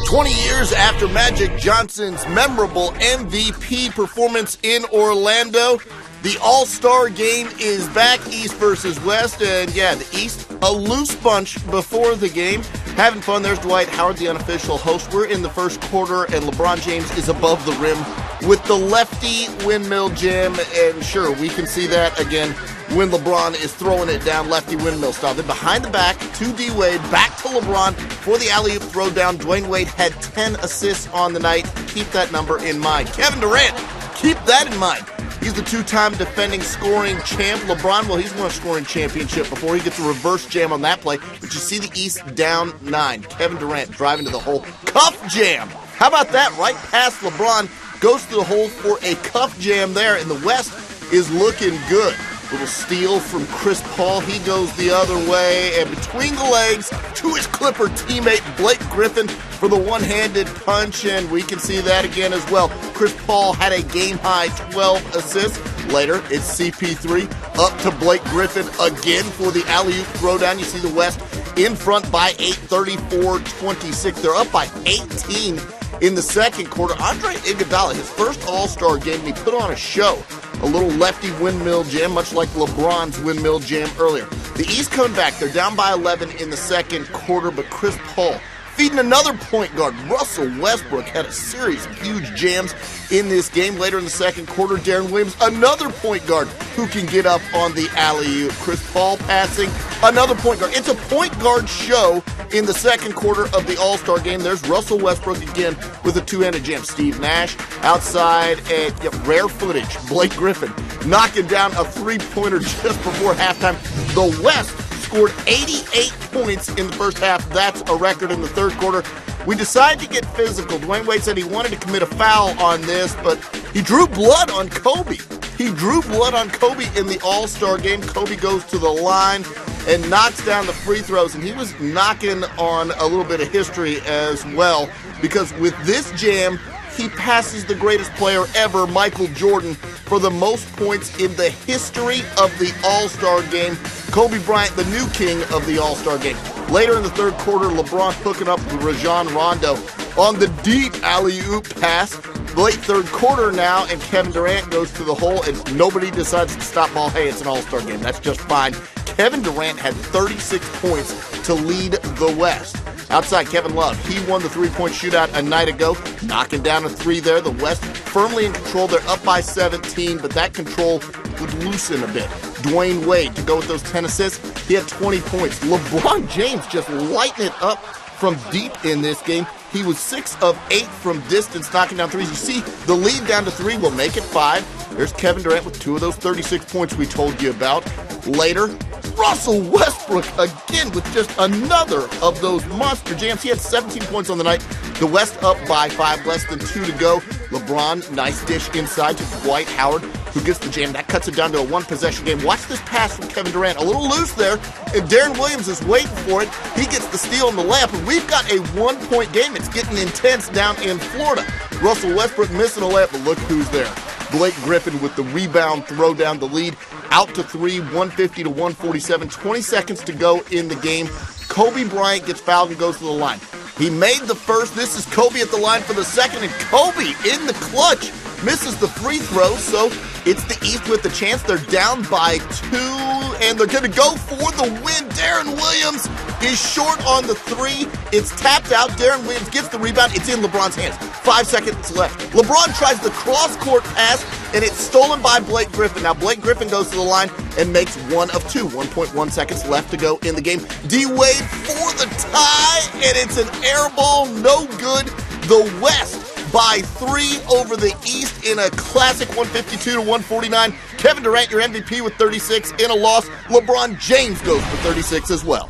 20 years after Magic Johnson's memorable MVP performance in Orlando, the All-Star game is back, East versus West, and yeah, the East, a loose bunch before the game. Having fun. There's Dwight Howard, the unofficial host. We're in the first quarter, and LeBron James is above the rim with the lefty windmill jam, and sure, we can see that again when LeBron is throwing it down lefty windmill style. Then behind the back to D-Wade, back to LeBron for the alley-oop throw down. Dwayne Wade had 10 assists on the night. Keep that number in mind. Kevin Durant, keep that in mind. He's the two-time defending scoring champ. LeBron, well, he's won a scoring championship before. He gets a reverse jam on that play. But you see the East down 9. Kevin Durant driving to the hole. Cuff jam. How about that? Right past LeBron. Goes to the hole for a cuff jam there. And the West is looking good. Little steal from Chris Paul. He goes the other way. And between the legs to his Clipper teammate Blake Griffin for the one-handed punch. And we can see that again as well. Chris Paul had a game-high 12 assists. Later, it's CP3 up to Blake Griffin again for the alley-oop throwdown. You see the West in front by 8, 34-26. They're up by 18 in the second quarter. Andre Iguodala, his first All-Star game, and he put on a show. A little lefty windmill jam, much like LeBron's windmill jam earlier. The East coming back. They're down by 11 in the second quarter, but Chris Paul feeding another point guard. Russell Westbrook had a series of huge jams in this game. Later in the second quarter, Deron Williams, another point guard who can get up on the alley-oop. Chris Paul passing, another point guard. It's a point guard show in the second quarter of the All-Star game. There's Russell Westbrook again with a two-handed jam. Steve Nash outside, and rare footage. Blake Griffin knocking down a three-pointer just before halftime. The West scored 88 points in the first half. That's a record in the third quarter. We decided to get physical. Dwayne Wade said he wanted to commit a foul on this, but he drew blood on Kobe. He drew blood on Kobe in the All-Star game. Kobe goes to the line and knocks down the free throws, and he was knocking on a little bit of history as well, because with this jam, he passes the greatest player ever, Michael Jordan, for the most points in the history of the All-Star game. Kobe Bryant, the new king of the All-Star game. Later in the third quarter, LeBron hooking up with Rajon Rondo on the deep alley-oop pass. Late third quarter now, and Kevin Durant goes to the hole, and nobody decides to stop ball. Hey, it's an All-Star game. That's just fine. Kevin Durant had 36 points to lead the West. Outside, Kevin Love, he won the three-point shootout a night ago, knocking down a three there. The West firmly in control. They're up by 17, but that control would loosen a bit. Dwayne Wade to go with those 10 assists. He had 20 points. LeBron James just lighting it up from deep in this game. He was 6 of 8 from distance, knocking down threes. You see the lead down to 3 will make it 5. There's Kevin Durant with 2 of those 36 points we told you about. Later, Russell Westbrook again with just another of those monster jams. He had 17 points on the night. The West up by 5, less than 2 to go. LeBron, nice dish inside to Dwight Howard, who gets the jam. That cuts it down to a one-possession game. Watch this pass from Kevin Durant. A little loose there, and Deron Williams is waiting for it. He gets the steal in the layup, and we've got a one-point game. It's getting intense down in Florida. Russell Westbrook missing a layup, but look who's there. Blake Griffin with the rebound throw down the lead. Out to 3, 150 to 147. 20 seconds to go in the game. Kobe Bryant gets fouled and goes to the line. He made the first. This is Kobe at the line for the second, and Kobe in the clutch misses the free throw, so it's the East with the chance. They're down by 2, and they're going to go for the win. Deron Williams is short on the 3. It's tapped out. Deron Williams gets the rebound. It's in LeBron's hands. 5 seconds left. LeBron tries the cross-court pass, and it's stolen by Blake Griffin. Now, Blake Griffin goes to the line and makes 1 of 2. 1.1 seconds left to go in the game. D-Wade for the tie, and it's an air ball. No good. The West by 3 over the East in a classic 152 to 149. Kevin Durant, your MVP with 36 in a loss. LeBron James goes for 36 as well.